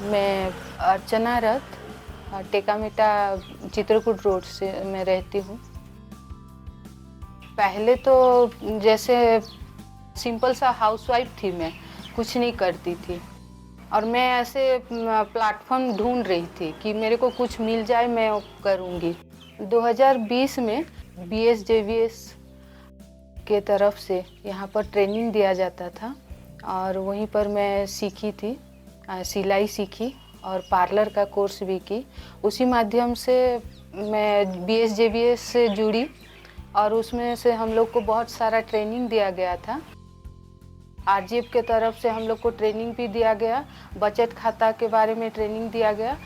मैं अर्चना रथ टेकामिटा चित्रकूट रोड से मैं रहती हूँ। पहले तो जैसे सिंपल सा हाउसवाइफ थी, मैं कुछ नहीं करती थी और मैं ऐसे प्लेटफॉर्म ढूंढ रही थी कि मेरे को कुछ मिल जाए मैं करूँगी। 2020 में BSJVS के तरफ से यहाँ पर ट्रेनिंग दिया जाता था और वहीं पर मैं सीखी थी, सिलाई सीखी और पार्लर का कोर्स भी की। उसी माध्यम से मैं BSJVS से जुड़ी और उसमें से हम लोग को बहुत सारा ट्रेनिंग दिया गया था। RGF के तरफ से हम लोग को ट्रेनिंग भी दिया गया, बचत खाता के बारे में ट्रेनिंग दिया गया,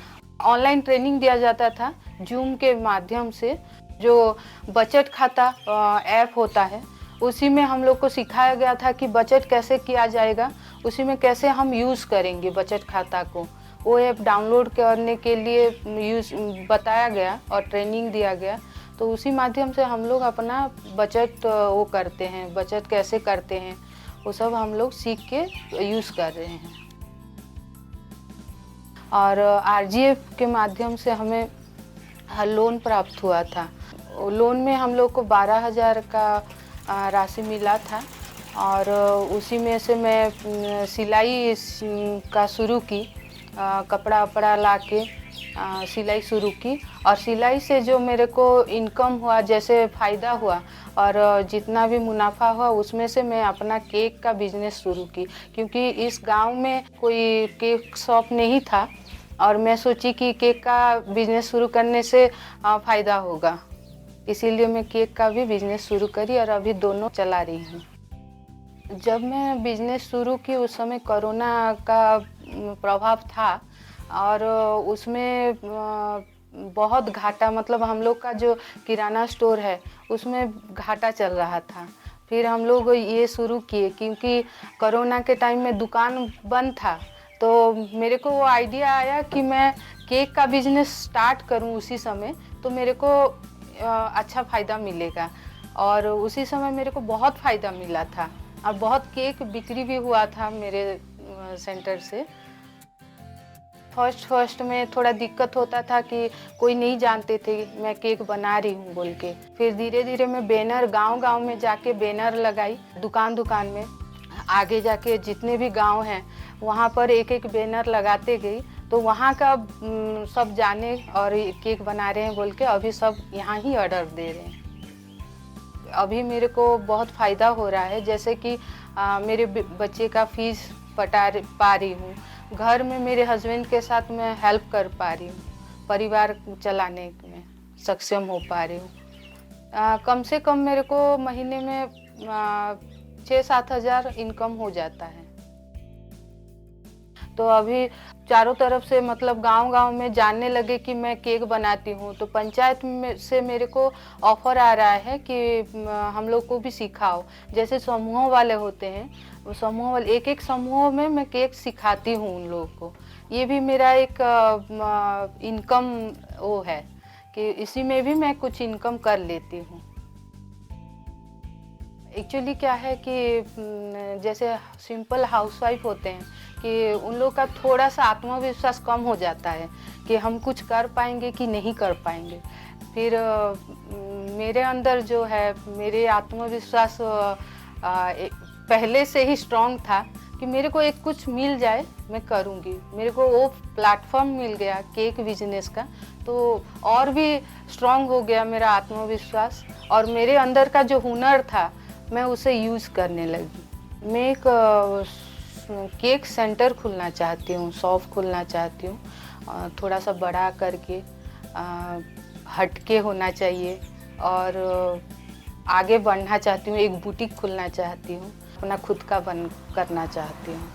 ऑनलाइन ट्रेनिंग दिया जाता था जूम के माध्यम से। जो बचत खाता ऐप होता है उसी में हम लोग को सिखाया गया था कि बचत कैसे किया जाएगा, उसी में कैसे हम यूज़ करेंगे बचत खाता को। वो ऐप डाउनलोड करने के लिए यूज़ बताया गया और ट्रेनिंग दिया गया। तो उसी माध्यम से हम लोग अपना बचत वो करते हैं, बचत कैसे करते हैं वो सब हम लोग सीख के यूज़ कर रहे हैं। और RGF के माध्यम से हमें लोन प्राप्त हुआ था। लोन में हम लोग को 12,000 का राशि मिला था और उसी में से मैं सिलाई का शुरू की, कपड़ा वपड़ा ला के सिलाई शुरू की और सिलाई से जो मेरे को इनकम हुआ, जैसे फ़ायदा हुआ और जितना भी मुनाफा हुआ उसमें से मैं अपना केक का बिज़नेस शुरू की। क्योंकि इस गांव में कोई केक शॉप नहीं था और मैं सोची कि केक का बिज़नेस शुरू करने से फ़ायदा होगा, इसीलिए मैं केक का भी बिज़नेस शुरू करी और अभी दोनों चला रही हूँ। जब मैं बिज़नेस शुरू की उस समय कोरोना का प्रभाव था और उसमें बहुत घाटा, मतलब हम लोग का जो किराना स्टोर है उसमें घाटा चल रहा था। फिर हम लोग ये शुरू किए क्योंकि कोरोना के टाइम में दुकान बंद था, तो मेरे को वो आइडिया आया कि मैं केक का बिज़नेस स्टार्ट करूं उसी समय, तो मेरे को अच्छा फ़ायदा मिलेगा। और उसी समय मेरे को बहुत फ़ायदा मिला था और बहुत केक बिक्री भी हुआ था मेरे सेंटर से। फर्स्ट में थोड़ा दिक्कत होता था कि कोई नहीं जानते थे मैं केक बना रही हूँ बोल के। फिर धीरे धीरे मैं बैनर गांव में जाके बैनर लगाई, दुकान में आगे जाके जितने भी गांव हैं वहाँ पर एक एक बैनर लगाते गई, तो वहाँ का सब जाने और केक बना रहे हैं बोल के अभी सब यहाँ ही ऑर्डर दे रहे हैं। अभी मेरे को बहुत फ़ायदा हो रहा है, जैसे कि मेरे बच्चे का फीस पा रही हूँ, घर में मेरे हस्बैंड के साथ मैं हेल्प कर पा रही हूँ, परिवार चलाने में सक्षम हो पा रही हूँ। कम से कम मेरे को महीने में 6-7 हज़ार इनकम हो जाता है। तो अभी चारों तरफ से मतलब गांव में जानने लगे कि मैं केक बनाती हूँ, तो पंचायत में से मेरे को ऑफ़र आ रहा है कि हम लोग को भी सिखाओ। जैसे समूह वाले होते हैं, वो समूह वाले एक समूह में मैं केक सिखाती हूँ उन लोगों को। ये भी मेरा एक इनकम वो है कि इसी में भी मैं कुछ इनकम कर लेती हूँ। एक्चुअली क्या है कि जैसे सिंपल हाउसवाइफ होते हैं कि उन लोग का थोड़ा सा आत्मविश्वास कम हो जाता है कि हम कुछ कर पाएंगे कि नहीं कर पाएंगे। फिर मेरे अंदर जो है, मेरे आत्मविश्वास पहले से ही स्ट्रांग था कि मेरे को एक कुछ मिल जाए मैं करूँगी। मेरे को वो प्लेटफॉर्म मिल गया केक बिजनेस का, तो और भी स्ट्रांग हो गया मेरा आत्मविश्वास और मेरे अंदर का जो हुनर था मैं उसे यूज़ करने लगी। मैं एक केक सेंटर खुलना चाहती हूँ, शॉप खुलना चाहती हूँ, थोड़ा सा बड़ा करके, हटके होना चाहिए और आगे बढ़ना चाहती हूँ। एक बुटीक खुलना चाहती हूँ, अपना खुद का करना चाहती हूँ।